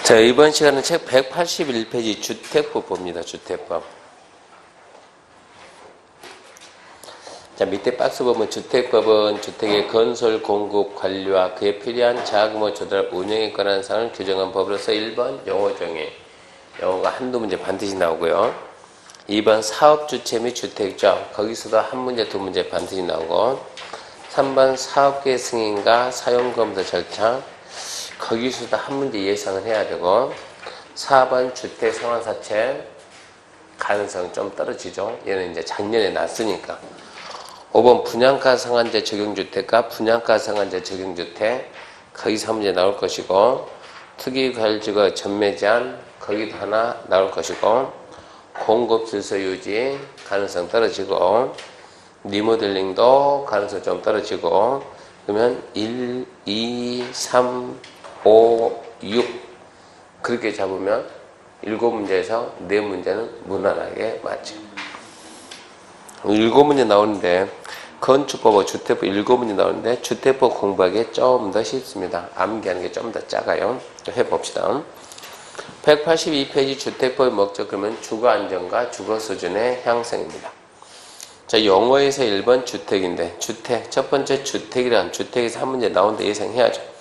자, 이번 시간은 책 181페이지 주택법 봅니다. 주택법. 자, 밑에 박스 보면 주택법은 주택의 건설, 공급, 관리와 그에 필요한 자금의 조달, 운영에 관한 사항을 규정한 법으로서 1번 용어 정의. 영어가 한두 문제 반드시 나오고요. 2번 사업주체 및 주택적. 거기서도 한 문제, 두 문제 반드시 나오고. 3번 사업계 승인과 사용검사 절차. 거기서도 한 문제 예상을 해야 되고. 4번 주택 상환사채. 가능성이 좀 떨어지죠. 얘는 이제 작년에 났으니까. 5번 분양가 상한제 적용주택과 분양가 상한제 적용주택. 거기서 한 문제 나올 것이고. 특이과일지구 전매 제한. 거기도 하나 나올 것이고. 공급 질서 유지 가능성 떨어지고. 리모델링도 가능성 좀 떨어지고. 그러면 1, 2, 3, 5, 6 그렇게 잡으면 7문제에서 4문제는 무난하게 맞죠. 7문제 나오는데 건축법과 주택법 7문제 나오는데 주택법 공부하기 좀 더 쉽습니다. 암기하는 게 좀 더 작아요. 해봅시다. 182페이지 주택법의 목적 그러면 주거 안정과 주거 수준의 향상입니다. 자, 영어에서 1번 주택인데 주택 첫 번째 주택이란 주택에서 한 문제 나온다 예상해야죠.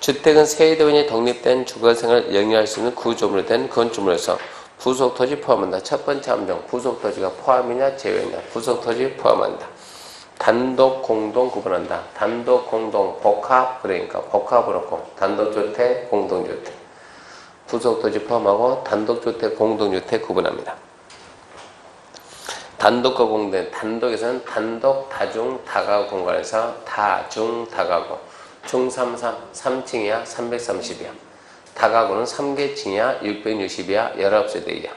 주택은 세대원이 독립된 주거생활을 영위할 수 있는 구조물로 된 건축물에서 부속토지 포함한다. 첫 번째 함정 부속토지가 포함이냐 제외냐. 부속토지 포함한다. 단독 공동 구분한다. 단독 공동 복합 그러니까 복합을 놓고 단독주택 공동주택 부속토지 포함하고 단독주택 공동주택 구분합니다. 단독과 공동 단독에서는 단독 다중 다가구 공간에서 다중 다가구 중 3, 3층이야 330이야. 다가구는 3개층이야 660이야 19세대이야.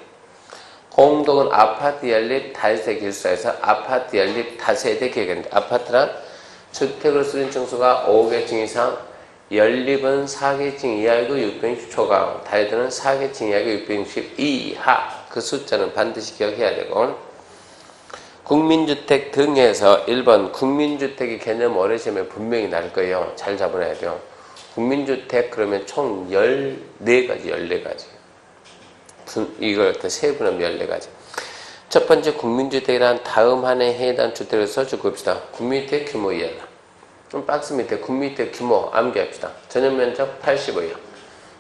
공동은 아파트 연립 다세대 기숙사에서 아파트 연립 다세대 계획인데 아파트란 주택으로 쓰는 층수가 5개층 이상 연립은 4개층 이하이고 660 초과 다세대는 4개층 이하이고 660 이하 그 숫자는 반드시 기억해야 되고 국민주택 등에서 1번 국민주택의 개념 어려운 시험에 분명히 나올 거예요. 잘 잡아놔야 돼요. 국민주택 그러면 총 14가지. 이걸 세분하면 14가지. 첫 번째 국민주택이란 다음 한 해에 해당 주택을 써주고 봅시다. 국민주택 규모 이하다. 그럼 박스 밑에 국민주택 규모 암기합시다. 전용면적 85이야.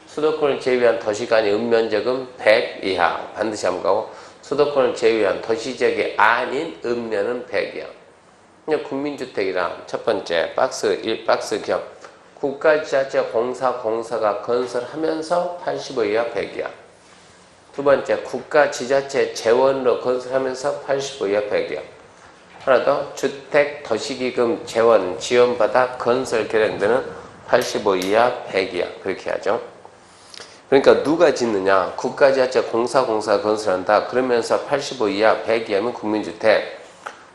수도권을 제외한 도시간의 읍면적은 100 이하. 반드시 암기하고 수도권을 제외한 도시지역이 아닌 읍면은 100이야. 국민주택이란 첫 번째 박스 1박스 겸 국가지자체 공사가 건설하면서 85 이하 100이야. 두 번째 국가지자체 재원으로 건설하면서 85 이하 100이야. 하나 더 주택 도시기금 재원 지원받아 건설 결행되는 85 이하 100이야. 그렇게 하죠. 그러니까 누가 짓느냐 국가지자체 공사 건설한다 그러면서 85 이하 100 이하면 국민주택.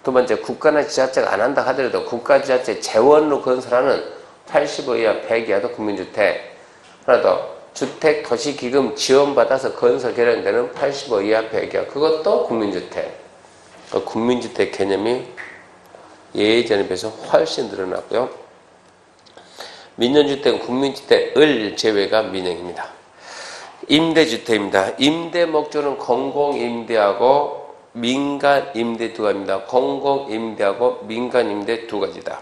두 번째 국가나 지자체가 안 한다 하더라도 국가지자체 재원으로 건설하는 85 이하 100 이하도 국민주택. 하나 더 주택 도시기금 지원받아서 건설 결행되는 85 이하 100 이하 그것도 국민주택. 국민주택 개념이 예전에 비해서 훨씬 늘어났고요. 민영주택은 국민주택을 제외가 민영입니다. 임대주택입니다. 임대 목적은 공공임대하고 민간임대 두 가지입니다. 공공임대하고 민간임대 두 가지다.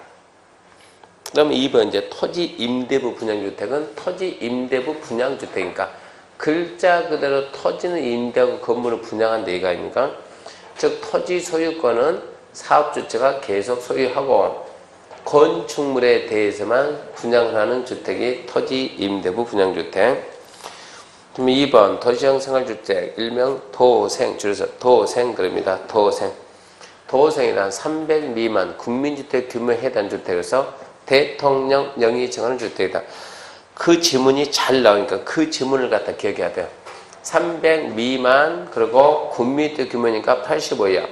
그러면 2번 이제 토지임대부 분양주택은 토지임대부 분양주택이니까 글자 그대로 토지는 임대하고 건물을 분양한다 이거 아닙니까? 즉 토지 소유권은 사업주체가 계속 소유하고 건축물에 대해서만 분양하는 주택이 토지임대부 분양주택. 그럼 2번 도시형 생활주택 일명 도생 줄여서 도생 그럽니다. 도생이란 300 미만 국민주택 규모에 해당 주택에서 대통령령이 정하는 주택이다. 그 지문이 잘 나오니까 그 지문을 갖다 기억해야 돼요. 300 미만 그리고 국민주택 규모니까 85 이하.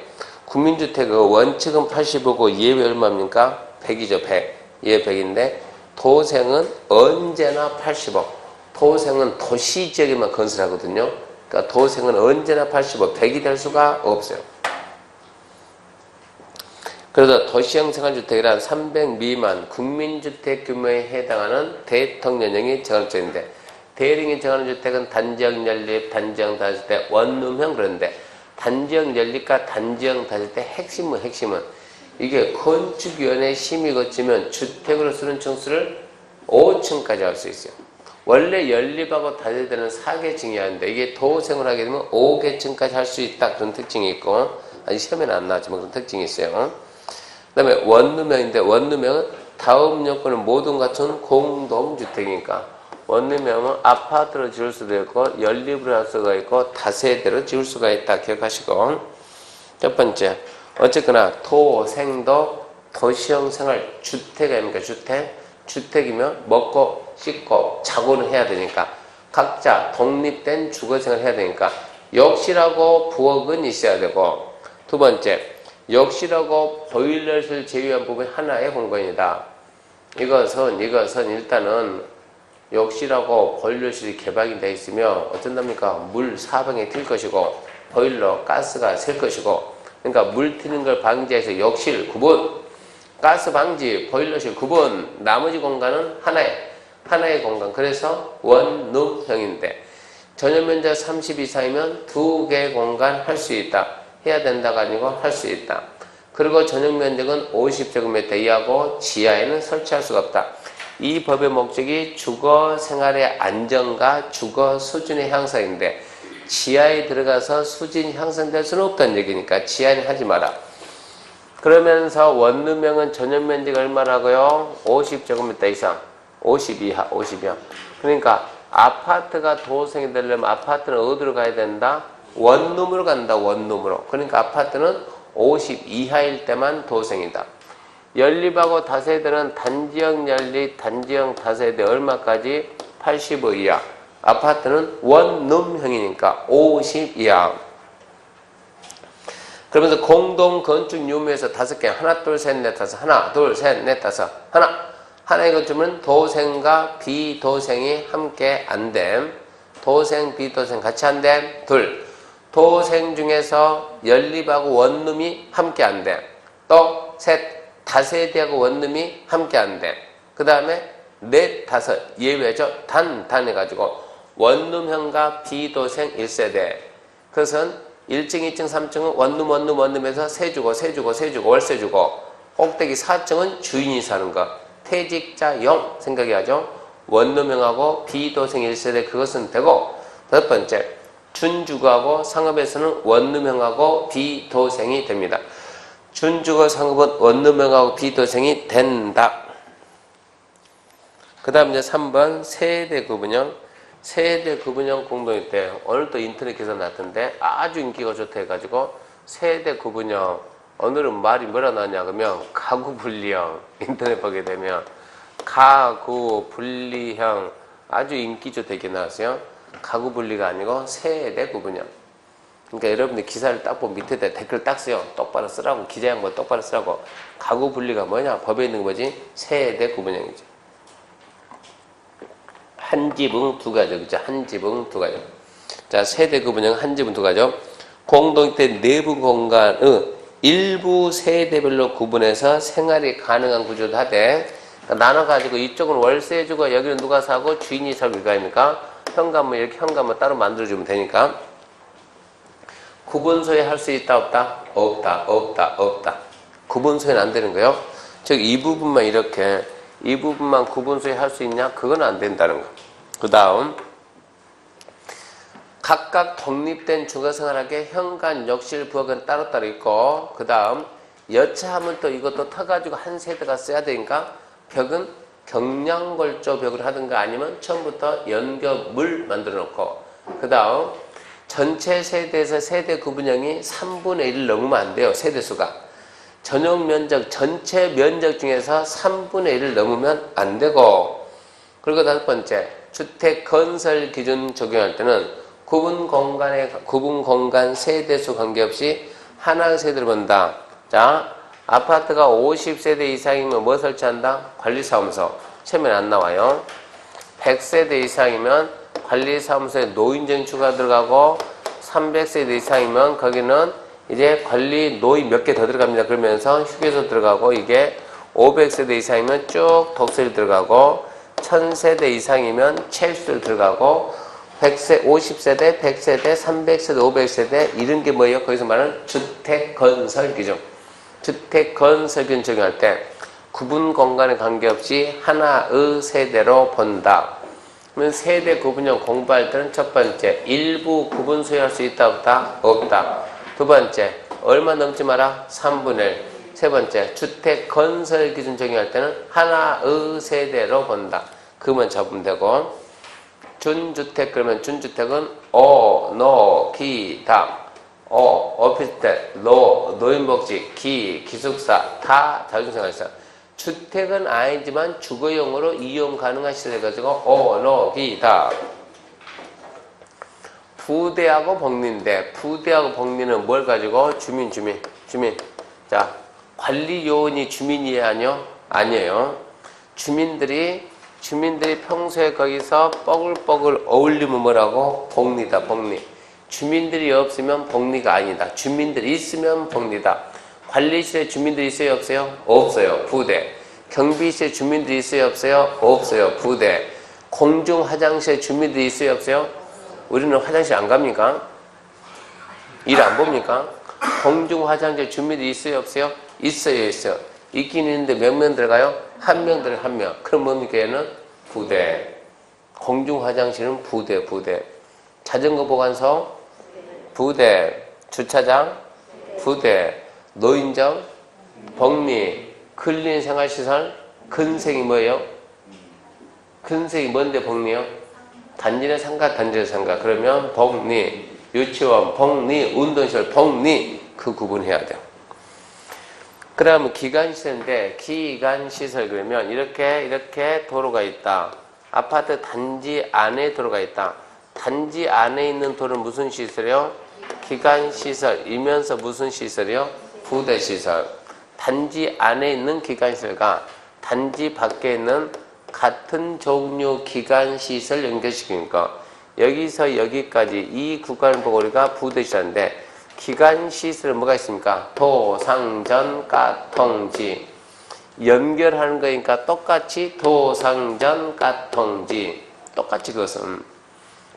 국민주택 원칙은 85고 예외 얼마입니까? 100이죠. 100. 예 100인데 도생은 언제나 85. 도생은 도시지역에만 건설하거든요. 그러니까 도생은 언제나 85, 100이 될 수가 없어요. 그래서 도시형 생활주택이란 300 미만 국민주택 규모에 해당하는 대통령령이 정할제인데 대령이 정하는 주택은 단지형 연립, 단지형 다세대, 원룸형. 그런데 단지형 연립과 단지형 다세대 핵심은 이게 건축위원회 심의 거치면 주택으로 쓰는 층수를 5층까지 할 수 있어요. 원래 연립하고 다세대는 4개 층이 하는데 이게 도생을 하게 되면 5개 층까지 할 수 있다. 그런 특징이 있고, 아직 시험에는 안 나왔지만 그런 특징이 있어요. 그 다음에 원룸형인데, 원룸형은 다음 요건은 모든 갖춘 공동주택이니까, 원룸형은 아파트로 지을 수도 있고 연립으로 할 수가 있고 다세대로 지을 수가 있다. 기억하시고, 첫 번째, 어쨌거나 도생도 도시형 생활 주택이 아닙니까? 주택이면 먹고 씻고 자고는 해야 되니까 각자 독립된 주거생활을 해야 되니까 욕실하고 부엌은 있어야 되고, 두 번째, 욕실하고 보일러실 제외한 부분이 하나의 공간이다. 이것은 일단은 욕실하고 보일러실이 개방이 되어 있으면 어쩐답니까? 물 사방에 튈 것이고 보일러 가스가 셀 것이고, 그러니까 물 튀는 걸 방지해서 욕실 구분, 가스 방지, 보일러실 구분, 나머지 공간은 하나의 공간. 그래서 원룸형인데, 전용면적 30 이상이면 2개 공간 할 수 있다. 해야 된다가 아니고 할 수 있다. 그리고 전용면적은 50제곱미터 이하고 지하에는 설치할 수가 없다. 이 법의 목적이 주거 생활의 안정과 주거 수준의 향상인데, 지하에 들어가서 수준이 향상될 수는 없다는 얘기니까 지하는 하지 마라. 그러면서 원룸형은 전용면적이 얼마라고요? 50제곱미터 이상, 50 이하, 50이요. 그러니까 아파트가 도생이 되려면 아파트는 어디로 가야 된다? 원룸으로 간다. 원룸으로. 그러니까 아파트는 50 이하일 때만 도생이다. 연립하고 다세대는 단지형 연립, 단지형 다세대 얼마까지? 85 이하. 아파트는 원룸형이니까 50 이하. 그러면서 공동 건축 유무에서 5개, 하나, 둘, 셋, 넷, 다섯, 하나, 둘, 셋, 넷, 다섯, 하나의 건축물은 도생과 비도생이 함께 안 됨. 도생, 비도생 같이 안 됨. 둘, 도생 중에서 연립하고 원룸이 함께 안 됨. 또 셋, 다세대하고 원룸이 함께 안 됨. 그 다음에 넷, 다섯, 예외죠. 단 해가지고 원룸형과 비도생 1세대. 그것은 1층, 2층, 3층은 원룸에서 세 주고 월세 주고, 꼭대기 4층은 주인이 사는 거. 퇴직자용 생각해야죠. 원룸형하고 비도생 1세대 그것은 되고, 첫 번째, 준주거하고 상업에서는 원룸형하고 비도생이 됩니다. 준주거 상업은 원룸형하고 비도생이 된다. 그 다음 이제 3번 세대 구분형. 세대 구분형 공동주택. 오늘 또 인터넷 기사 났던데 아주 인기가 좋다 해가지고 세대 구분형. 오늘은 말이 뭐라 나왔냐 그러면 가구 분리형. 인터넷 보게 되면 가구 분리형 아주 인기 좋다 이렇게 나왔어요. 가구 분리가 아니고 세대 구분형. 그러니까 여러분들 기사를 딱 보면 밑에다 댓글 딱 써요. 똑바로 쓰라고. 기자 양반 똑바로 쓰라고. 가구 분리가 뭐냐? 법에 있는 거 뭐지? 세대 구분형이죠. 한 지붕 두 가죠. 그죠? 한 지붕 두 가죠. 자, 세대 구분형 한 지붕 두 가죠. 공동주택 내부 공간의 일부 세대별로 구분해서 생활이 가능한 구조도 하되, 그러니까 나눠가지고 이쪽은 월세 주고 여기는 누가 사고 주인이 사고 이거 아닙니까? 현관문 이렇게 현관문 따로 만들어주면 되니까. 구분 소유할 수 있다 없다? 없다. 구분 소유는 안 되는 거예요. 즉 이 부분만 이렇게 이 부분만 구분 소유할 수 있냐? 그건 안 된다는 거. 그 다음 각각 독립된 주거생활하게 현관, 욕실, 부엌은 따로따로 있고, 그 다음 여차하면 또 이것도 터가지고 한 세대가 써야 되니까 벽은 경량골조 벽을 하든가 아니면 처음부터 연결물 만들어 놓고, 그 다음 전체 세대에서 세대 구분형이 3분의 1을 넘으면 안 돼요. 세대수가. 전용 면적, 전체 면적 중에서 3분의 1을 넘으면 안 되고, 그리고 다섯 번째, 주택 건설 기준 적용할 때는 구분 공간 세대수 관계없이 하나의 세대를 본다. 자, 아파트가 50세대 이상이면 뭐 설치한다? 관리사무소. 처음엔 안 나와요. 100세대 이상이면 관리사무소에 노인정 추가 들어가고, 300세대 이상이면 거기는 이제 관리 노인 몇 개 더 들어갑니다. 그러면서 휴게소 들어가고, 이게 500세대 이상이면 쭉 독서실 들어가고, 1000세대 이상이면 채수를 들어가고 100세, 50세대, 100세대, 300세대, 500세대 이런 게 뭐예요? 거기서 말하는 주택건설기준. 주택건설기준 적용할 때 구분 공간에 관계없이 하나의 세대로 본다. 그러면 세대 구분형 공부할 때는 첫 번째, 일부 구분 소유할 수 있다 없다? 없다. 두 번째, 얼마 넘지 마라? 3분의 1. 세 번째, 주택건설기준 적용할 때는 하나의 세대로 본다. 그만 잡으면 되고, 준주택 그러면 준주택은 노기다. 오피스텔, 노인복지, 기숙사, 다 자중생활시설. 주택은 아니지만 주거용으로 이용 가능한 시설 해가지고 노기다. 부대하고 복리인데 부대하고 복리는 뭘 가지고? 주민. 자, 관리 요원이 주민이에요? 아니에요. 주민들이 평소에 거기서 뻐글뻐글 어울리면 뭐라고? 복리다, 복리. 주민들이 없으면 복리가 아니다. 주민들이 있으면 복리다. 관리실에 주민들이 있어요, 없어요? 없어요. 부대. 경비실에 주민들이 있어요, 없어요? 없어요. 부대. 공중 화장실에 주민들이 있어요, 없어요? 우리는 화장실 안 갑니까? 일 안 봅니까? 공중 화장실 주민들이 있어요, 없어요? 있어요. 있긴 있는데 몇 명 들어가요? 한 명 들어가요, 한 명. 그럼 뭡니까, 얘는? 부대. 공중 화장실은 부대. 자전거 보관소? 부대. 주차장? 부대. 노인정? 복리. 근린 생활시설? 근생이 뭐예요? 근생이 뭔데 복리요? 단지내 상가. 그러면 복리. 유치원, 복리. 운동시설, 복리. 그 구분해야 돼요. 그러면 기간시설인데 기간시설 그러면 이렇게 도로가 있다. 아파트 단지 안에 도로가 있다. 단지 안에 있는 도로는 무슨 시설이요? 기간시설이면서 무슨 시설이요? 부대시설. 단지 안에 있는 기간시설과 단지 밖에 있는 같은 종류 기간시설 연결시키니까 여기서 여기까지 이 구간을 보고 우리가 부대시설인데 기간시설은 뭐가 있습니까? 도, 상, 전, 가, 통, 지. 연결하는 거니까 똑같이 도, 상, 전, 가, 통, 지. 똑같이 그것은.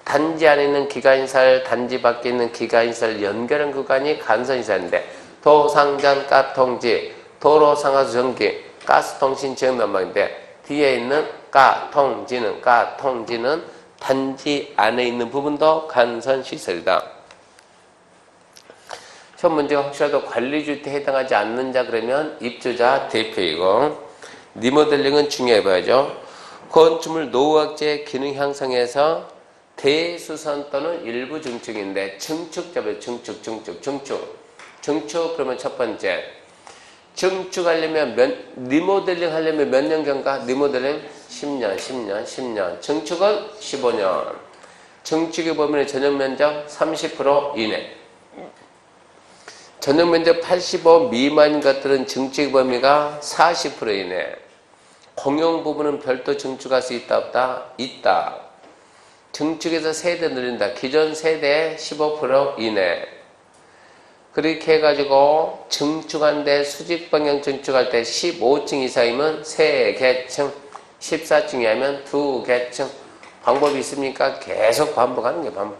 단지 안에 있는 기간시설, 단지 밖에 있는 기간시설 연결한 구간이 간선시설인데 도, 상, 전, 가, 통, 지. 도로, 상하수, 전기, 가스, 통신, 지역 난방인데 뒤에 있는 가, 통, 지는 단지 안에 있는 부분도 간선시설이다. 첫 문제가 혹시라도 관리주택에 해당하지 않는 자 그러면 입주자 대표이고 리모델링은 중요해 봐야죠. 건축물 노후학제 기능 향상에서 대수선 또는 일부 증축인데 증축 잡아요. 증축 그러면 첫 번째 증축하려면 리모델링 하려면 몇 년 경과? 리모델링 10년 증축은 15년. 증축의 범위는 전용면적 30% 이내. 전용면적 85 미만인 것들은 증축 범위가 40% 이내. 공용 부분은 별도 증축할 수 있다 없다? 있다. 증축에서 세대 늘린다. 기존 세대의 15% 이내. 그렇게 해가지고 증축한데 수직 방향 증축할 때 15층 이상이면 3개층, 14층 이하면 2개층. 방법이 있습니까? 계속 반복하는 게 반복.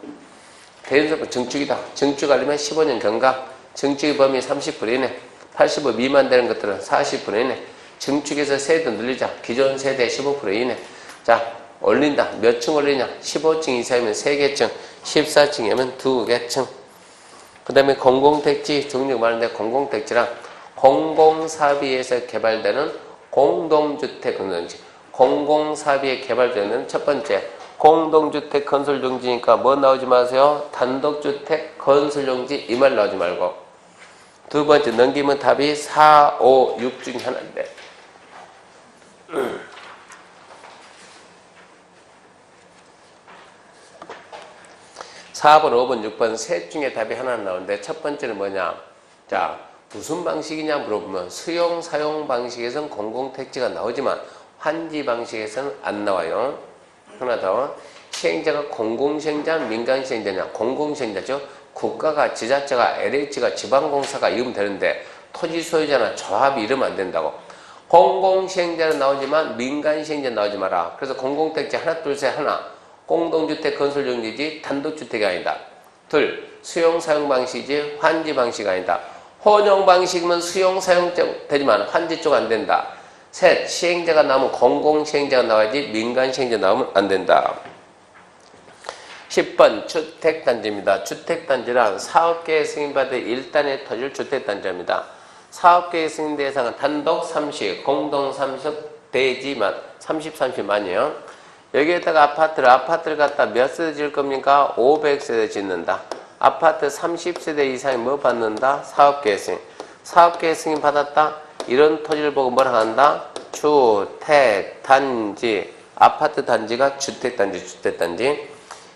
대연속 증축이다. 증축하려면 15년 경과. 증축의 범위 30% 이내, 85 미만 되는 것들은 40% 이내. 증축에서 세대 늘리자. 기존 세대 15% 이내. 자, 올린다. 몇 층 올리냐? 15층 이상이면 3개층, 14층이면 2개층. 그 다음에 공공택지, 종류가 많은데 공공택지랑 공공사비에서 개발되는 공동주택 건설용지. 공공사비에 개발되는 첫 번째, 공동주택 건설용지니까 뭐 나오지 마세요? 단독주택 건설용지 이 말 나오지 말고. 두 번째 넘기면 답이 4, 5, 6 중에 하나인데 4번, 5번, 6번 셋 중에 답이 하나 나오는데 첫 번째는 뭐냐? 자, 무슨 방식이냐 물어보면 수용, 사용 방식에서는 공공택지가 나오지만 환지 방식에서는 안 나와요. 하나 더. 시행자가 공공시행자, 민간시행자냐? 공공시행자죠. 국가가, 지자체가, LH가, 지방공사가 이러면 되는데 토지 소유자나 조합이 이러면 안 된다고. 공공시행자는 나오지만 민간시행자는 나오지 마라. 그래서 공공택지 하나, 둘, 셋, 하나. 공동주택 건설용지지 단독주택이 아니다. 둘, 수용사용 방식이지 환지 방식 아니다. 혼용 방식이면 수용사용 되지만 환지 쪽 안 된다. 셋, 시행자가 나오면 공공시행자가 나와야지 민간시행자 나오면 안 된다. 10번 주택단지입니다. 주택단지란 사업계획 승인받을 1단의 토지를 주택단지입니다. 사업계획 승인 대상은 단독 30, 공동 30 대지만 30, 30만이에요. 여기에다가 아파트를 갖다 몇 세대 지을 겁니까? 500세대 짓는다. 아파트 30세대 이상이 뭐 받는다? 사업계획 승인. 사업계획 승인 받았다? 이런 토지를 보고 뭐라 한다? 주택단지. 아파트 단지가 주택단지.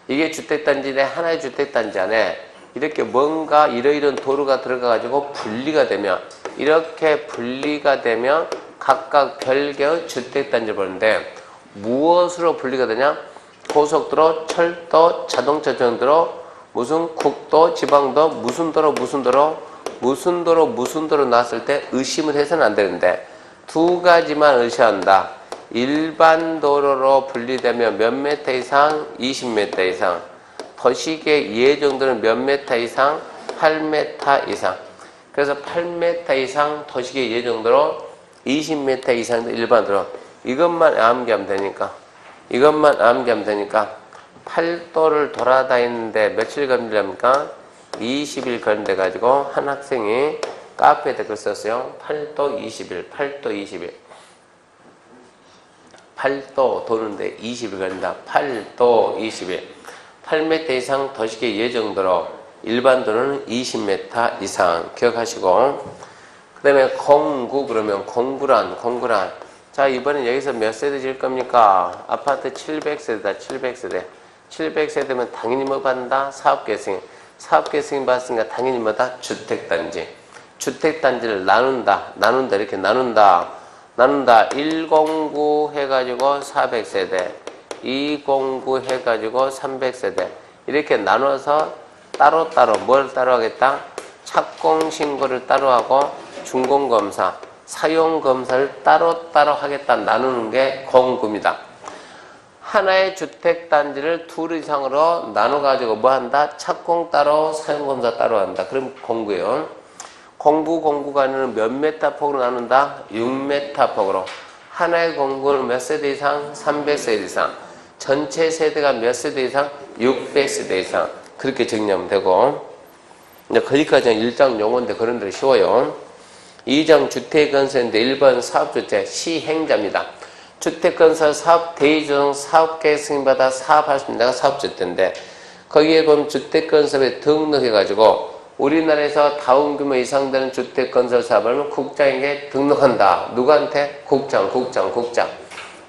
이게 주택단지 내 하나의 주택단지 안에 이렇게 뭔가 이러이러한 도로가 들어가가지고 분리가 되면 이렇게 분리가 되면 각각 별개의 주택단지를 보는데 무엇으로 분리가 되냐? 고속도로, 철도, 자동차 정도로 무슨 국도, 지방도, 무슨 도로 나왔을 때 의심을 해서는 안 되는데 두 가지만 의심한다. 일반 도로로 분리되면 몇 미터 이상? 20m 이상. 도시계 예 정도는 몇 미터 이상? 8m 이상. 그래서 8m 이상 도시계 예 정도로 20m 이상 일반 도로. 이것만 암기하면 되니까 8도를 돌아다니는데 며칠 걸린답니까? 20일 걸린대 가지고 한 학생이 카페에 댓글 썼어요. 8도 20일. 8도 도는데 20일 걸린다. 8도 20일. 8m 이상 도시계 예 정도로 일반 도로는 20m 이상 기억하시고, 그 다음에 공구 그러면 공구란. 자, 이번엔 여기서 몇 세대 지을 겁니까? 아파트 700세대다. 700세대면 당연히 뭐 받는다? 사업계획 승인. 사업계획 승인 받았으니까 당연히 뭐다? 주택단지. 주택단지를 나눈다. 이렇게 나눈다. 109 해가지고 400세대, 209 해가지고 300세대. 이렇게 나눠서 따로따로 뭘 따로 하겠다? 착공신고를 따로 하고 준공검사, 사용검사를 따로따로 하겠다. 나누는 게 공구입니다. 하나의 주택단지를 둘 이상으로 나눠가지고 뭐 한다? 착공 따로, 사용검사 따로 한다. 그럼 공구예요. 공구가 아니면 몇 메타 폭으로 나눈다? 6m 폭으로. 하나의 공구는 몇 세대 이상? 300세대 이상. 전체 세대가 몇 세대 이상? 600세대 이상. 그렇게 정리하면 되고. 이제 거기까지는 1장 용어인데 그런 데는 쉬워요. 2장 주택건설인데 1번 사업주택 시행자입니다. 주택건설 사업 대의조정 사업계획 승인받아 사업할 수 있는 데가 사업주택인데 거기에 보면 주택건설에 등록해가지고 우리나라에서 다운 규모 이상 되는 주택건설 사업을 국장에게 등록한다. 누구한테? 국장.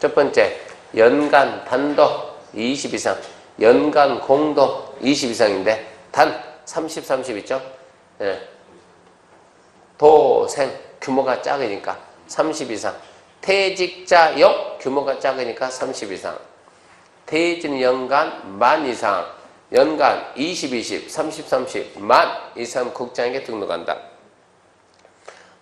첫 번째, 연간 단독 20 이상, 연간 공동 20 이상인데 단 30 있죠? 예. 도생 규모가 작으니까 30 이상. 퇴직자역 규모가 작으니까 30 이상. 퇴직은 연간 10,000 이상. 연간 20, 30 만 이상 국장에게 등록한다.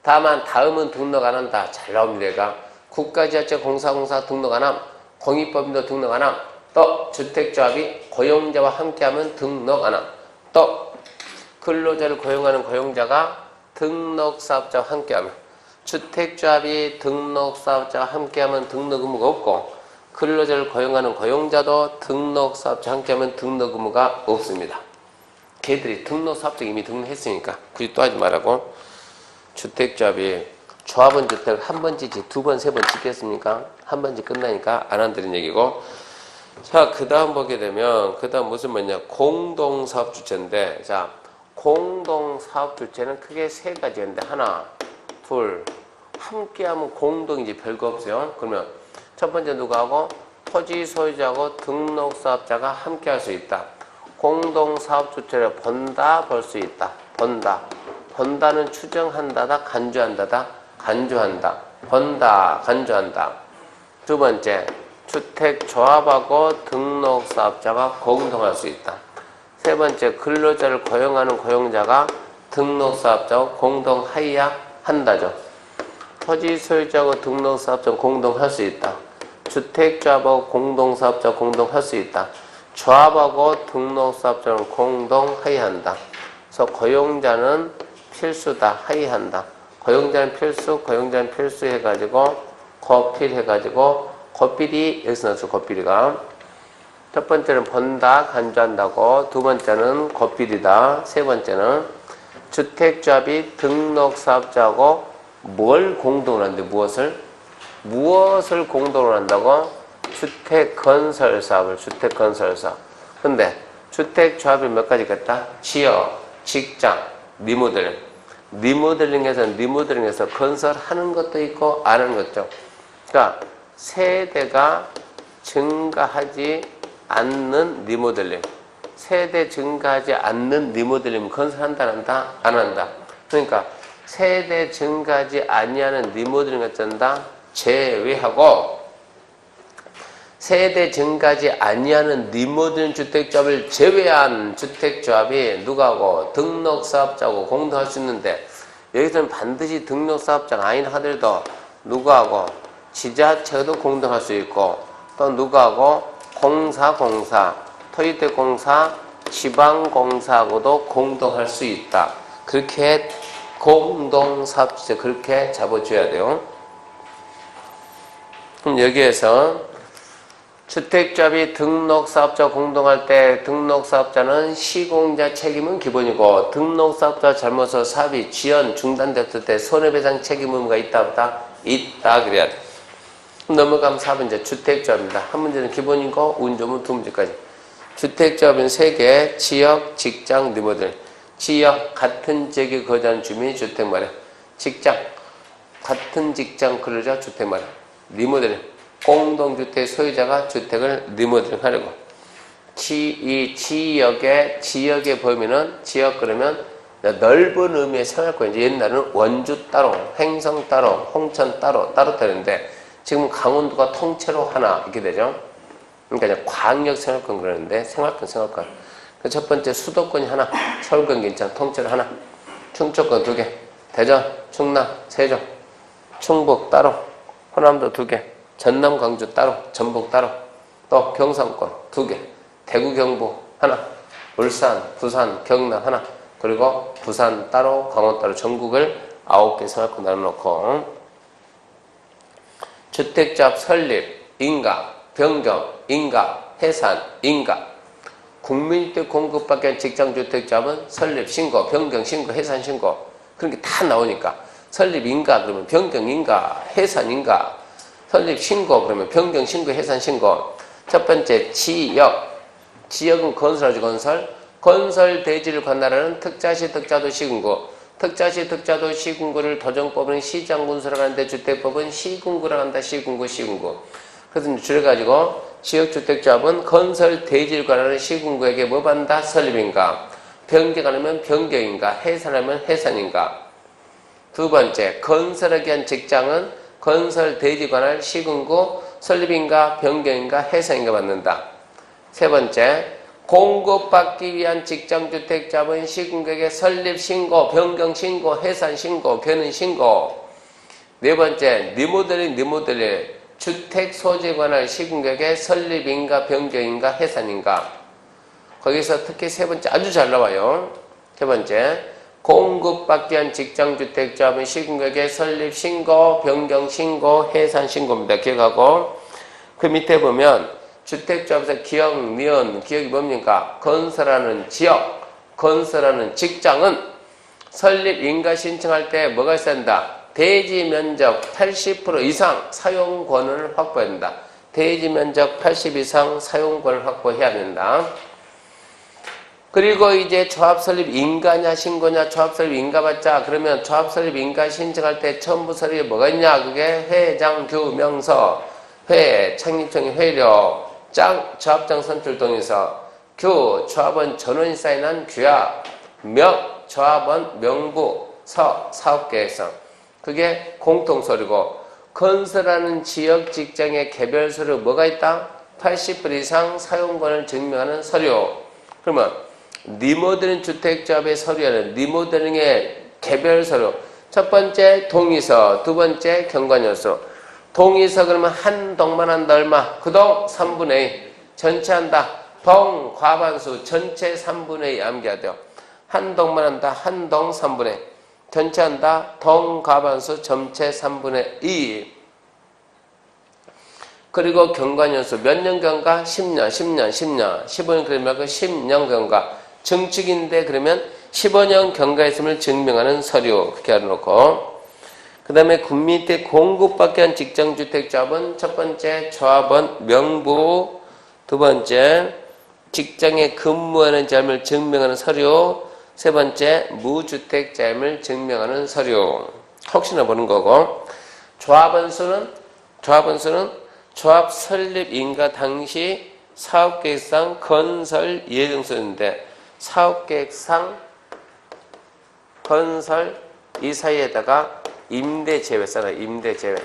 다음은 등록 안 한다. 잘 나옵니다. 얘가 국가지하철 공사 등록 안 함. 공익법인도 등록 안 함. 또 주택조합이 고용자와 함께하면 등록 안 함. 또 근로자를 고용하는 고용자가 등록사업자와 함께하면, 주택조합이 등록사업자와 함께하면 등록 의무가 없고 근로자를 고용하는 고용자도 등록사업자와 함께하면 등록 의무가 없습니다. 걔들이 등록사업자 이미 등록했으니까 굳이 또 하지 말라고. 주택조합이 조합원 주택을 한 번 짓지 두 번, 세 번 짓겠습니까? 한 번 짓 끝나니까 안 한다는 얘기고. 자, 그 다음 보게 되면 그 다음 무슨 뭐냐, 공동사업주체인데, 자, 공동사업주체는 크게 세 가지인데 하나, 둘, 함께하면 공동이지 별거 없어요. 그러면 첫 번째 누구하고? 토지 소유자하고 등록사업자가 함께 할 수 있다. 공동사업주체를 본다, 볼 수 있다. 본다는 추정한다다, 간주한다다. 본다, 간주한다. 두 번째, 주택조합하고 등록사업자가 공동할 수 있다. 세 번째, 근로자를 고용하는 고용자가 등록사업자와 공동하여야 한다죠. 토지 소유자하고 등록사업자 공동할 수 있다. 주택조합하고 공동사업자 공동할 수 있다. 조합하고 등록사업자는 공동 하의한다. 그래서 고용자는 필수다. 하의한다. 고용자는 필수 해가지고 고필 해가지고 고필이 여기서 나왔어. 고필이가 첫 번째는 본다 간주한다고, 두 번째는 고필이다. 세 번째는 주택조합이 등록사업자하고 뭘 공동으로 하는데 무엇을 공동으로 한다고? 주택건설사업을 주택건설사업. 근데 주택조합이 몇 가지 있겠다? 지역, 직장, 리모델링에서 건설하는 것도 있고 안 하는 것도. 그러니까 세대가 증가하지 않는 리모델링. 세대 증가하지 않는 리모델링 건설한다 안 한다? 안 한다. 그러니까 세대 증가하지 아니하는 리모델링을 쩐다 제외하고, 세대 증가하지 아니하는 리모델링 주택조합을 제외한 주택조합이 누구하고? 등록사업자하고 공동할 수 있는데, 여기서는 반드시 등록사업자가 아닌 하더라도 누구하고? 지자체도 공동할 수 있고, 또 누구하고? 공사, 토지대공사, 지방공사하고도 공동할 수 있다. 그렇게 공동사업자 그렇게 잡아줘야 돼요. 그럼 여기에서 주택조합이 등록사업자 공동할 때 등록사업자는 시공자 책임은 기본이고, 등록사업자 잘못해서 사업이 지연 중단됐을 때 손해배상 책임 의무가 있다 없다? 있다 그래야 돼. 넘어가면 4번 이제 주택조합입니다. 한 문제는 기본이고 운조문 두 문제까지. 주택조합은 3개, 지역, 직장, 리모델링. 지역, 같은 지역에 거주하는 주민이 주택 마련. 직장, 같은 직장 근로자 주택 마련. 리모델링, 공동주택 소유자가 주택을 리모델링 하려고. 이 지역의 범위는, 지역 그러면 넓은 의미의 생활권. 이제 옛날에는 원주 따로, 횡성 따로, 홍천 따로 되는데, 지금 강원도가 통째로 하나 이렇게 되죠. 그러니까 이제 광역 생활권 그러는데, 생활권. 첫 번째 수도권이 하나, 서울권 괜찮아, 통째로 하나. 충청권 2개, 대전, 충남, 세종, 충북 따로, 호남도 2개, 전남, 광주 따로, 전북 따로, 또 경상권 2개, 대구, 경북 하나, 울산, 부산, 경남 하나, 그리고 부산 따로, 강원 따로, 전국을 9개 생활권 나눠놓고, 주택조합 설립, 인가, 변경, 인가, 해산, 인가. 국민주택 공급받기 위한 직장주택조합은 설립, 신고, 변경, 신고, 해산, 신고. 그런 게 다 나오니까. 설립, 인가, 그러면 변경, 인가, 해산, 인가. 설립, 신고, 그러면 변경, 신고, 해산, 신고. 첫 번째, 지역. 지역은 건설하지, 건설 대지를 관할하는 특자시, 특자도시군구. 특자시, 특자도시군구를 도정법은 시장군수라고 하는데 주택법은 시군구라고 한다. 시군구. 그래서 줄여가지고 지역주택조합은 건설 대지를 관할하는 시군구에게 뭐 받는다? 설립인가. 변경하면 변경인가. 해산하면 해산인가. 두 번째, 건설하기 위한 직장은 건설 대지 관할 시군구 설립인가, 변경인가, 해산인가 받는다. 세 번째, 공급받기 위한 직장주택조합은 시군구에게 설립 신고, 변경 신고, 해산 신고, 견인 신고. 네 번째, 리모델링. 주택 소재에 관한 시군구에게 설립인가, 변경인가, 해산인가. 거기서 특히 세 번째 아주 잘 나와요. 세 번째, 공급받기 위한 직장주택조합은 시군구에게 설립 신고, 변경 신고, 해산 신고입니다. 기억하고. 그 밑에 보면 주택조합에서 기억, 니은, 기억이 뭡니까? 건설하는 지역, 건설하는 직장은 설립 인가 신청할 때 뭐가 있어야 한다? 대지 면적 80% 이상 사용권을 확보해야 된다. 대지 면적 80 이상 사용권을 확보해야 된다. 그리고 이제 조합 설립 인가냐 신고냐, 조합 설립 인가 받자. 그러면 조합 설립 인가 신청할 때 첨부 서류에 뭐가 있냐? 그게 회장 규명서, 회, 창립청의 회력, 장, 조합장 선출 동의서, 규, 조합원 전원이 사인한 규약, 명, 조합원 명부, 서, 사업계획서. 그게 공통서류고, 건설하는 지역 직장의 개별 서류 뭐가 있다? 80% 이상 사용권을 증명하는 서류. 그러면 리모델링 주택조합의 서류에는 리모델링의 개별 서류, 첫 번째 동의서, 두 번째 경관요소. 동의서 그러면 한 동만 한다 얼마? 그 동 3분의 2. 전체 한다. 동 과반수 전체 3분의 2 암기해야 돼요. 한 동만 한다. 한 동 3분의 2. 전체 한다. 동 과반수 전체 3분의 2. 그리고 경관연수 몇 년 경과? 10년, 10년, 10년. 15년 그러면 그 10년 경과. 증축인데 그러면 15년 경과했음을 증명하는 서류. 그렇게 알아놓고. 그 다음에 국민대 공급받게 한 직장주택조합은 첫 번째 조합원 명부, 두 번째 직장에 근무하는 자임을 증명하는 서류, 세 번째 무주택자임을 증명하는 서류. 혹시나 보는 거고. 조합원 수는 조합 설립 인가 당시 사업계획상 건설 예정수인데 사업계획상 건설 이 사이에다가 임대 제외 써라. 임대 제외.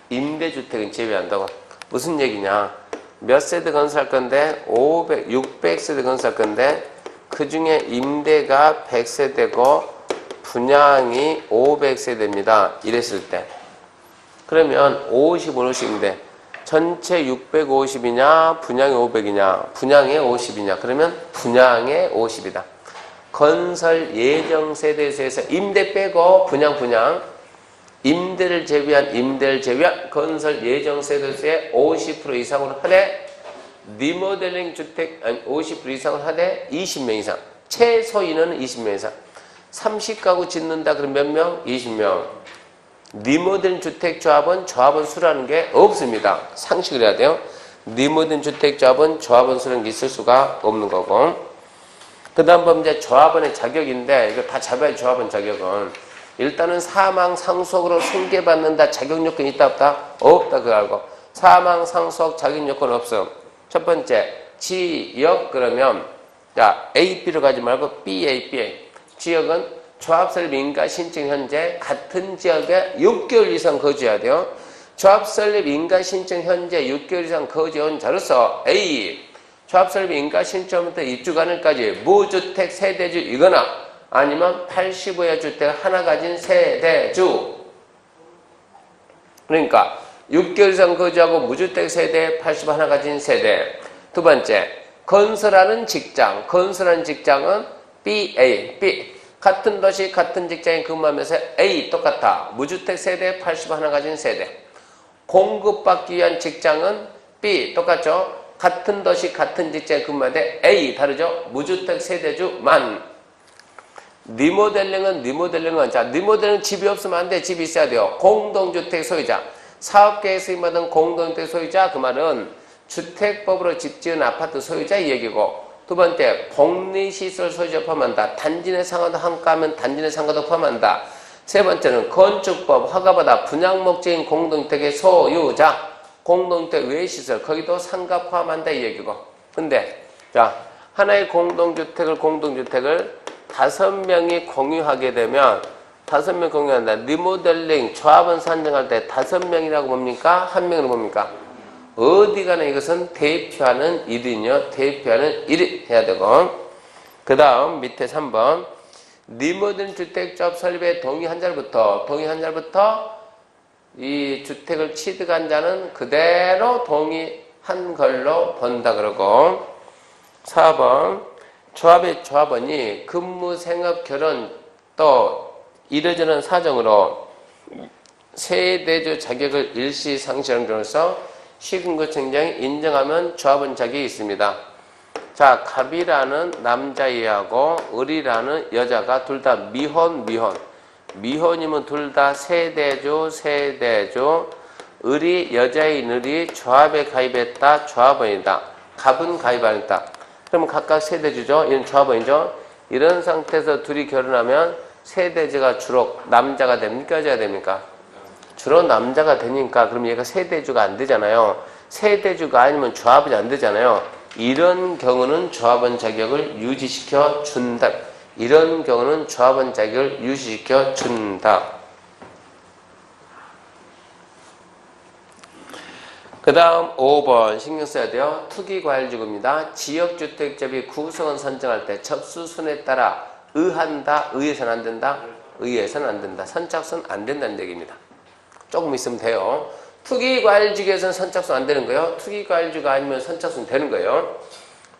임대주택은 제외한다고. 무슨 얘기냐. 몇 세대 건설할 건데 600세대 건설할 건데 그 중에 임대가 100세대고 분양이 500세대입니다. 이랬을 때. 그러면 50, 50인데 전체 650이냐 분양이 500이냐 분양에 50이냐 그러면 분양에 50이다. 건설 예정 세대수에서 임대 빼고 분양 임대를 제외한 건설 예정 세대수의 50% 이상으로 하되 리모델링 주택 50% 이상을 하되 20명 이상 최소 인원은 20명 이상 30가구 짓는다 그럼 몇 명? 20명. 리모델링 주택조합은 조합원 수라는 게 없습니다. 상식을 해야 돼요. 리모델링 주택조합은 조합원 수라는 게 있을 수가 없는 거고. 그 다음 보면 이제 조합원의 자격인데 이거 다 잡아야 조합원 자격은 일단은 사망 상속으로 승계받는다 자격 요건이 있다 없다? 없다 그거 알고. 사망 상속 자격 요건 없음. 첫 번째 지역 그러면 자 A, B로 가지 말고 B, A, B, A. 지역은 조합설립 인가 신청 현재 같은 지역에 6개월 이상 거주해야 돼요. 조합설립 인가 신청 현재 6개월 이상 거주한 자로서 A 조합설립 인가 신청부터 입주간을까지 무주택 세대주이거나 아니면 85야 주택 하나 가진 세대주. 그러니까 6개월 이상 거주하고 무주택 세대 80 하나 가진 세대. 두 번째 건설하는 직장은 B 같은 도시 같은 직장에 근무하면서 A 똑같아. 무주택 세대 80 하나 가진 세대. 공급받기 위한 직장은 B 똑같죠. 같은 도시 같은 직장에 근무하되 A 다르죠. 무주택 세대주만. 리모델링은 자 리모델링 집이 없으면 안 돼. 집이 있어야 돼요. 공동주택 소유자. 사업계획 수임받은 공동주택 소유자 그 말은 주택법으로 집 지은 아파트 소유자 이 얘기고. 두 번째 복리시설 소유자 포함한다. 단지 내 상가도 한가하면 단지 내 상가도 포함한다. 세 번째는 건축법 허가받아 분양 목적인 공동주택의 소유자. 공동주택 외 시설 거기도 상가 포함한다 이 얘기고. 근데 자 하나의 공동주택을 5명이 공유하게 되면 5명 공유한다. 리모델링 조합원 산정할 때 5명이라고 뭡니까? 1명으로 뭡니까? 어디 가나 이것은 대표하는 1인이요. 대표하는 1인 해야 되고. 그 다음 밑에 3번 리모델링 주택조합 설립에 동의한 자로부터 이 주택을 취득한 자는 그대로 동의한 걸로 본다 그러고. 4번 조합원이 근무, 생업, 결혼 또 이러저런 사정으로 세대주 자격을 일시 상실한 경우서 시군구청장이 인정하면 조합원 자격이 있습니다. 자, 갑이라는 남자애하고 을이라는 여자가 둘 다 미혼이면 둘 다 세대주. 을이 여자인 을이 조합에 가입했다. 조합원이다. 갑은 가입 안 했다. 그러면 각각 세대주죠. 이런 조합원이죠. 이런 상태에서 둘이 결혼하면 세대주가 주로 남자가 됩니까? 여자가 됩니까? 주로 남자가 되니까 그럼 얘가 세대주가 안 되잖아요. 세대주가 아니면 조합원이 안 되잖아요. 이런 경우는 조합원 자격을 유지시켜 준다. 그 다음 5번 신경 써야 돼요. 투기과열지구입니다. 지역주택조합이 구성원 선정할 때 접수순에 따라 의한다, 의해서는 안 된다. 의해서는 안 된다. 선착순 안 된다는 얘기입니다. 조금 있으면 돼요. 투기과일지구에서는 선착순 안 되는 거예요. 투기과일지구가 아니면 선착순 되는 거예요.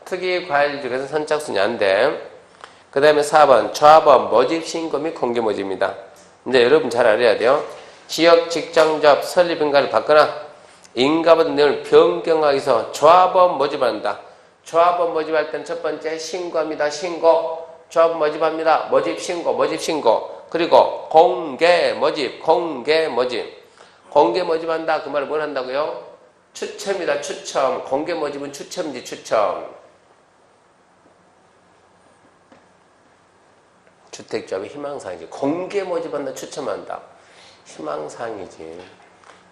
투기과일지구에서는 선착순이 안 돼. 그 다음에 4번 조합원 모집 신고 및 공개 모집입니다. 이제 여러분 잘 알아야 돼요. 지역 직장조합 설립인가를 받거나 인가받은 내용을 변경하기 위해서 조합원 모집한다. 조합원 모집할 때는 첫 번째 신고합니다. 신고. 조합원 모집합니다. 모집 신고, 모집 신고. 그리고 공개 모집, 공개 모집. 공개 모집한다. 그 말을 뭘 한다고요? 추첨이다. 추첨. 공개 모집은 추첨이지 추첨. 주택조합의 희망사항이지. 공개 모집한다. 추첨한다. 희망사항이지.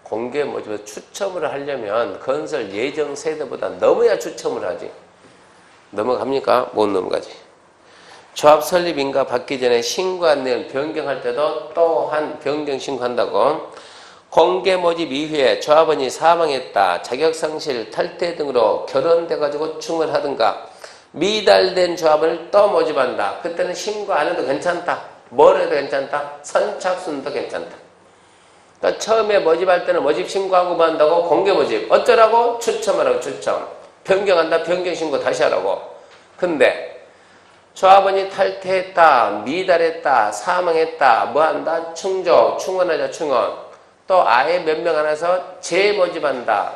공개 모집에서 추첨을 하려면 건설 예정 세대보다 넘어야 추첨을 하지. 넘어갑니까? 못 넘어가지. 조합 설립 인가 받기 전에 신고한 내용 변경할 때도 또한 변경 신고한다고. 공개 모집 이후에 조합원이 사망했다, 자격상실, 탈퇴 등으로 결혼돼가지고 충원하든가 미달된 조합원을 또 모집한다. 그때는 신고 안 해도 괜찮다. 뭘 해도 괜찮다. 선착순도 괜찮다. 그러니까 처음에 모집할 때는 모집 신고하고 뭐 한다고? 공개 모집. 어쩌라고? 추첨하라고. 추첨. 변경한다. 변경 신고 다시 하라고. 근데 조합원이 탈퇴했다, 미달했다, 사망했다, 뭐 한다? 충족, 충원하자. 충원. 또 아예 몇 명 안 와서 재모집한다.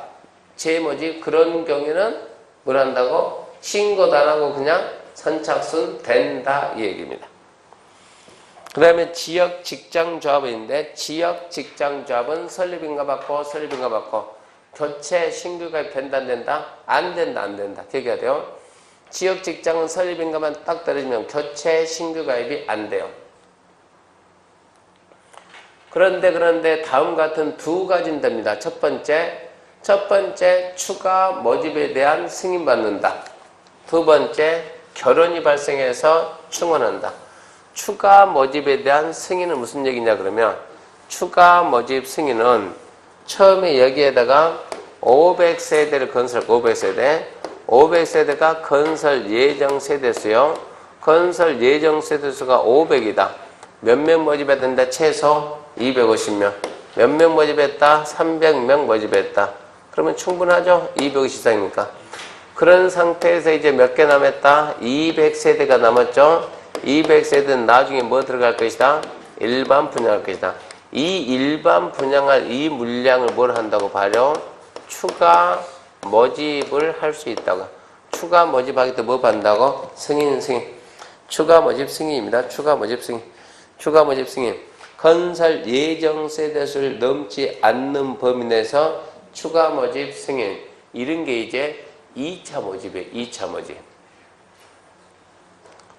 재모집. 그런 경우에는 뭘 한다고? 신고도 안 하고 그냥 선착순 된다 이 얘기입니다. 그 다음에 지역 직장조합인데 지역 직장조합은 설립인가 받고 설립인가 받고 교체 신규 가입 된다 안 된다? 안 된다 안 된다. 기억해야 돼요. 지역 직장은 설립인가만 딱 떨어지면 교체 신규 가입이 안 돼요. 그런데 다음 같은 두 가지는 됩니다. 첫 번째 추가 모집에 대한 승인받는다. 두 번째 결혼이 발생해서 충원한다. 추가 모집에 대한 승인은 무슨 얘기냐 그러면 추가 모집 승인은 처음에 여기에다가 500세대를 건설하고 500세대가 건설 예정 세대수요. 건설 예정 세대수가 500이다. 몇 명 모집해야 된다? 최소 250명. 몇 명 모집했다? 300명 모집했다. 그러면 충분하죠? 250 이상이니까. 그런 상태에서 이제 몇 개 남았다? 200세대가 남았죠? 200세대는 나중에 뭐 들어갈 것이다? 일반 분양할 것이다. 이 일반 분양할 이 물량을 뭘 한다고 봐요? 추가 모집을 할 수 있다고. 추가 모집하기 때 뭐 받는다고? 승인. 추가 모집 승인입니다. 추가 모집 승인. 건설 예정 세대수를 넘지 않는 범위 내에서 추가 모집 승인. 이런 게 이제 2차 모집이에요. 2차 모집.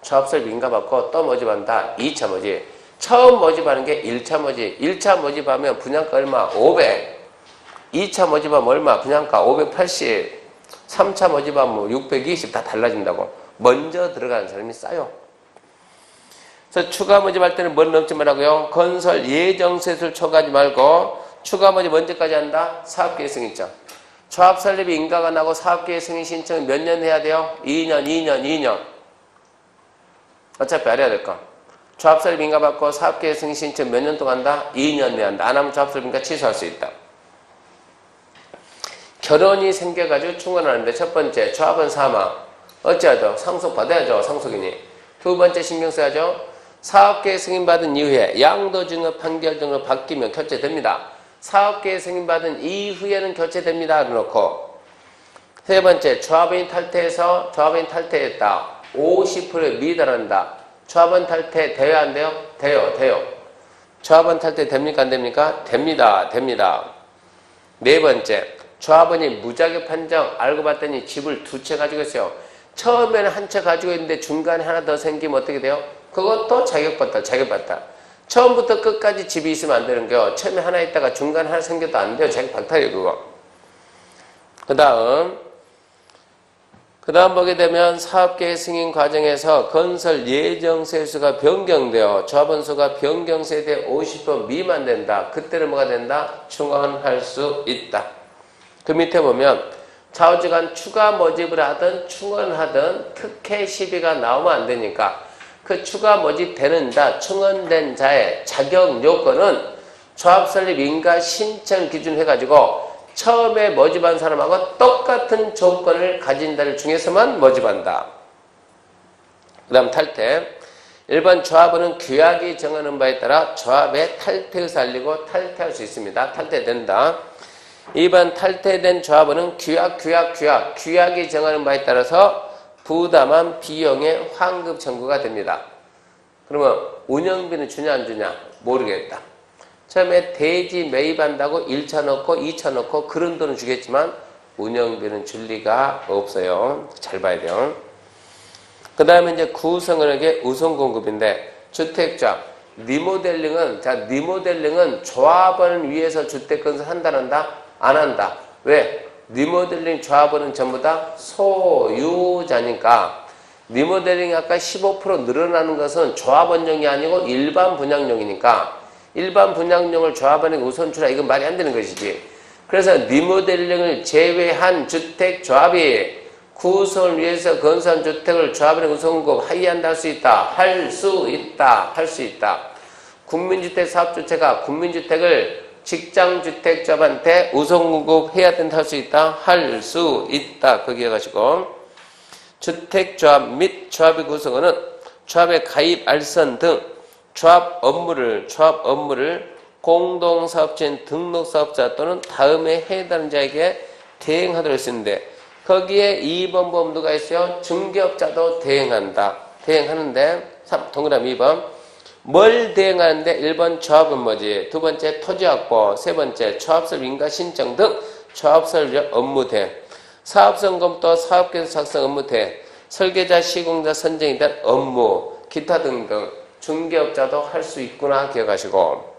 조합설 인가 받고 또 모집한다. 2차 모집. 처음 모집하는 게 1차 모집. 1차 모집하면 분양가 얼마? 500. 2차 모집하면 얼마? 분양가 580. 3차 모집하면 620. 다 달라진다고. 먼저 들어가는 사람이 싸요. 그래서 추가 모집할 때는 뭘 넘지 말라고요? 건설 예정 세수를 초과하지 말고 추가 모집 언제까지 한다? 사업계획 승인장. 조합 설립이 인가가 나고 사업계획 승인 신청은 몇 년 해야 돼요? 2년. 어차피 알아야 될 거. 조합 설립 인가 받고 사업계획 승인 신청 몇 년 동안 한다? 2년 내야 한다. 안 하면 조합 설립 인가 취소할 수 있다. 결혼이 생겨가지고 충원하는데 첫 번째 조합원 사망. 어찌하죠? 상속 받아야죠. 상속인이. 두 번째 신경 써야죠. 사업계획 승인받은 이후에 양도증여 판결 등으로 바뀌면 교체됩니다. 사업계획 승인받은 이후에는 교체됩니다. 그래놓고 세 번째 조합원이 탈퇴했다. 50%에 미달한다. 조합원 탈퇴 돼야 안 돼요? 돼요. 조합원 탈퇴 됩니까? 안 됩니까? 됩니다. 네 번째 조합원이 무자격 판정 알고 봤더니 집을 두 채 가지고 있어요. 처음에는 한 채 가지고 있는데 중간에 하나 더 생기면 어떻게 돼요? 그것도 자격받다. 처음부터 끝까지 집이 있으면 안 되는 거요. 처음에 하나 있다가 중간에 하나 생겨도 안 돼요. 자격박탈이에요, 그거. 그 다음 보게 되면 사업계획 승인 과정에서 건설 예정 세수가 변경되어 조합원 수가 변경 세대 50% 미만 된다. 그때는 뭐가 된다? 충원할 수 있다. 그 밑에 보면 좌우지간 추가 모집을 하든 충원하든 특혜 시비가 나오면 안 되니까 그 추가 모집되는 자, 충원된 자의 자격 요건은 조합 설립 인가 신청 기준 해가지고 처음에 모집한 사람하고 똑같은 조건을 가진 자를 중에서만 모집한다. 그 다음 탈퇴. 1번 조합원은 규약이 정하는 바에 따라 조합의 탈퇴 의사 알리고 탈퇴할 수 있습니다. 탈퇴된다. 2번 탈퇴된 조합원은 규약이 정하는 바에 따라서 부담한 비용의 환급 청구가 됩니다. 그러면 운영비는 주냐 안 주냐 모르겠다. 처음에 대지 매입한다고 1차 넣고 2차 넣고 그런 돈은 주겠지만 운영비는 줄 리가 없어요. 잘 봐야 돼요. 그 다음에 이제 구성원에게 우선 공급인데 주택조합 리모델링은 조합원을 위해서 주택 건설한다 안 한다? 안 한다. 왜? 리모델링 조합원은 전부 다 소유자니까. 리모델링이 아까 15% 늘어나는 것은 조합원용이 아니고 일반 분양용이니까 일반 분양용을 조합원에게 우선 주라 이건 말이 안 되는 것이지. 그래서 리모델링을 제외한 주택조합이 구성을 위해서 건설한 주택을 조합원에게 우선 공급 하이한다 할 수 있다. 할 수 있다. 국민주택 사업주체가 국민주택을 직장주택조합한테 우선 공급해야 된다 할 수 있다. 할 수 있다. 거기에 가지고 주택조합 및 조합의 구성원은 조합의 가입 알선 등 조합 업무를 공동사업체인 등록사업자 또는 다음에 해당하는 자에게 대행하도록 했는데 거기에 2번 범도가 있어요. 중개업자도 대행하는데 동그라미 2번 뭘 대행하는데 1번 조합은 뭐지? 두 번째 토지 확보, 세 번째 조합설 인가 신청 등 조합설 업무 대행, 사업성 검토, 사업계획 작성 업무 대행, 설계자, 시공자 선정에 대한 업무, 기타 등등 중개업자도 할 수 있구나 기억하시고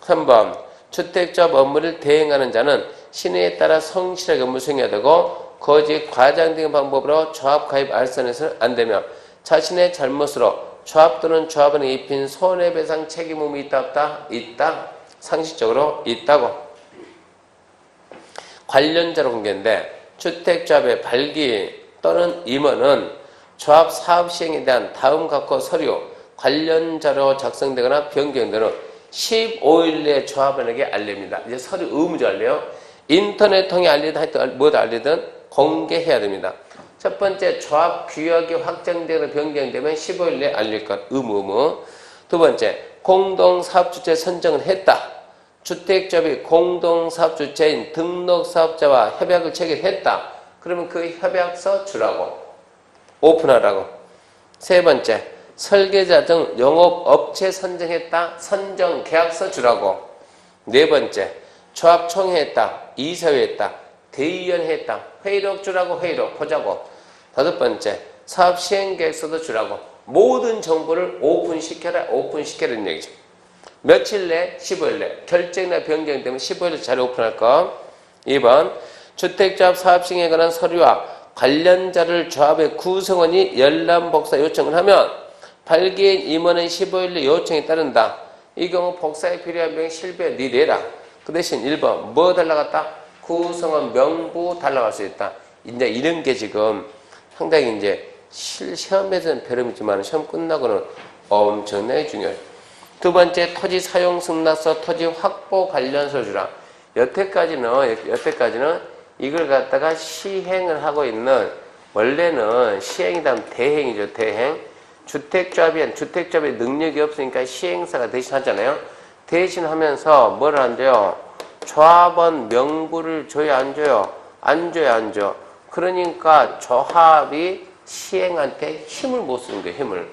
3번 주택조합 업무를 대행하는 자는 신의에 따라 성실하게 업무 수행해야 되고 거짓, 과장 등의 방법으로 조합 가입 알선해서는 안 되며 자신의 잘못으로 조합 또는 조합원에 입힌 손해배상 책임 의무이 있다 없다? 있다. 상식적으로 있다고. 관련자로 공개인데 주택조합의 발기 또는 임원은 조합 사업 시행에 대한 다음 각호 서류 관련자로 작성되거나 변경되는 15일 내에 조합원에게 알립니다. 이제 서류 의무죠 알려요. 인터넷 통해 알리든 하여튼 뭐다 알리든 공개해야 됩니다. 첫 번째 조합 규약이 확정되거나 변경되면 15일 내에 알릴 것 의무. 두 번째 공동사업주체 선정을 했다. 주택조합이 공동사업주체인 등록사업자와 협약을 체결했다. 그러면 그 협약서 주라고. 오픈하라고. 세 번째 설계자 등 영업업체 선정했다. 선정 계약서 주라고. 네 번째 조합 총회했다. 이사회했다. 대의원회했다. 회의록 주라고. 회의록 보자고. 다섯 번째 사업 시행계획서도 주라고. 모든 정보를 오픈시켜라는 얘기죠. 며칠 내? 15일 내. 결정이나 변경되면 15일 자료 오픈할 거. 2번 주택조합 사업 시행에 관한 서류와 관련자를 조합의 구성원이 열람 복사 요청을 하면 발기인 임원은 15일 내 요청에 따른다. 이 경우 복사에 필요한 비용 실비에 네 내라. 그 대신 1번 뭐 달라갔다? 구성원 명부 달라갈 수 있다. 이제 이런 게 지금 상당히 이제 시험에서는 별음이지만 시험 끝나고는 엄청나게 중요해요. 두 번째 토지 사용 승낙서, 토지 확보 관련서 주라. 여태까지는 이걸 갖다가 시행을 하고 있는 원래는 시행이다면 대행이죠. 대행. 주택조합의 능력이 없으니까 시행사가 대신하잖아요. 대신하면서 뭘 한대요? 조합원 명부를 줘요, 안 줘요? 안 줘. 그러니까 조합이 시행한테 힘을 못 쓰는 거예요, 힘을.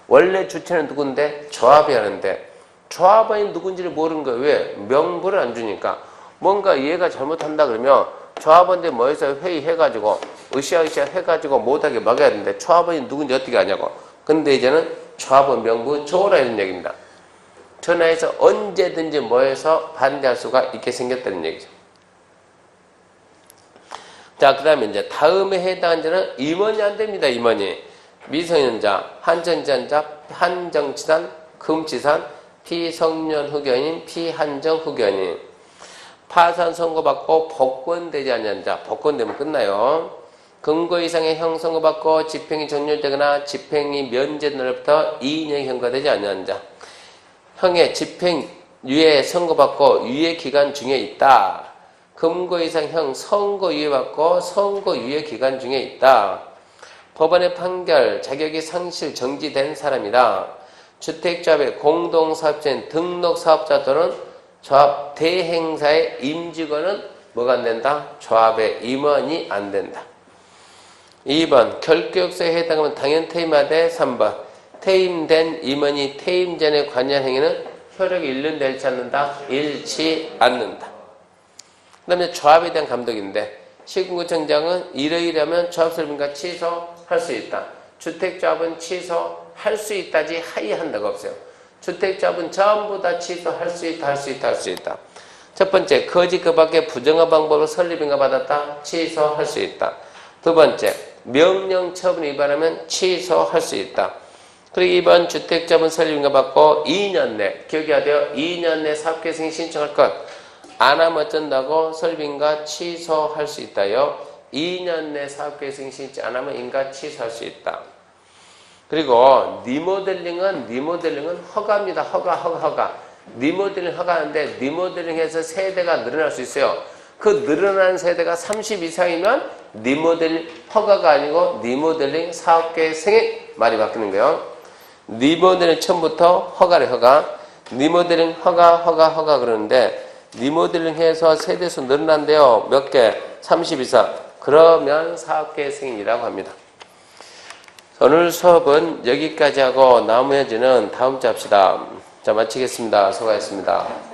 원래 주체는 누군데? 조합이 하는데 조합원이 누군지를 모르는 거예요. 왜? 명부를 안 주니까. 뭔가 얘가 잘못한다 그러면 조합원들 모여서 회의해가지고 으쌰으쌰 해가지고 못하게 막아야 되는데 조합원이 누군지 어떻게 아냐고. 근데 이제는 조합원 명부 줘라 이런 얘기입니다. 전화해서 언제든지 모여서 반대할 수가 있게 생겼다는 얘기죠. 자, 그 다음에 이제 다음에 해당한 자는 임원이 안 됩니다. 임원이. 미성년자, 한정지산자, 한정치산, 금치산, 피성년 후견인, 피한정 후견인. 파산 선고받고 복권되지 않는 자, 복권되면 끝나요. 금고 이상의 형 선고받고 집행이 종료되거나 집행이 면제된 날부터 2년이 경과되지 않는 자. 형의 집행유예 선고받고 유예 기간 중에 있다. 금고 이상 형 선고유예 받고 선고유예 기간 중에 있다. 법원의 판결, 자격이 상실 정지된 사람이다. 주택조합의 공동사업자인 등록사업자 또는 조합 대행사의 임직원은 뭐가 안 된다? 조합의 임원이 안 된다. 2번 결격서에 해당하면 당연 퇴임하되 3번 퇴임된 임원이 퇴임 전에 관여한 행위는 효력이 일련되지 않는다. 잃지 않는다. 그 다음에 조합에 대한 감독인데 시군구청장은 이러이러면 조합설립인가 취소할 수 있다. 주택조합은 취소할 수 있다지 하이한다가 없어요. 주택조합은 전부 다 취소할 수 있다. 할 수 있다. 할 수 있다. 첫 번째 거짓 그 밖에 부정한 방법으로 설립인가 받았다. 취소할 수 있다. 두 번째 명령 처분 위반하면 취소할 수 있다. 그리고 2번 주택자본 설립인가 받고 2년 내 기억해야 돼요. 2년 내 사업계획승인 신청할 것 안 하면 어쩐다고 설립인가 취소할 수 있다요. 2년 내 사업계획승인 신청 안 하면 인가 취소할 수 있다. 그리고 리모델링은 허가입니다. 허가. 리모델링 허가하는데 리모델링해서 세대가 늘어날 수 있어요. 그 늘어나는 세대가 30 이상이면 리모델링 허가가 아니고 리모델링 사업계획 승인 말이 바뀌는 거예요. 리모델링 처음부터 허가래 허가. 리모델링 허가 그러는데 리모델링 해서 세대수 늘어난대요. 몇 개? 30 이상. 그러면 사업계획 승인이라고 합니다. 오늘 수업은 여기까지 하고 나머지는 다음 주 합시다. 자, 마치겠습니다. 수고하셨습니다.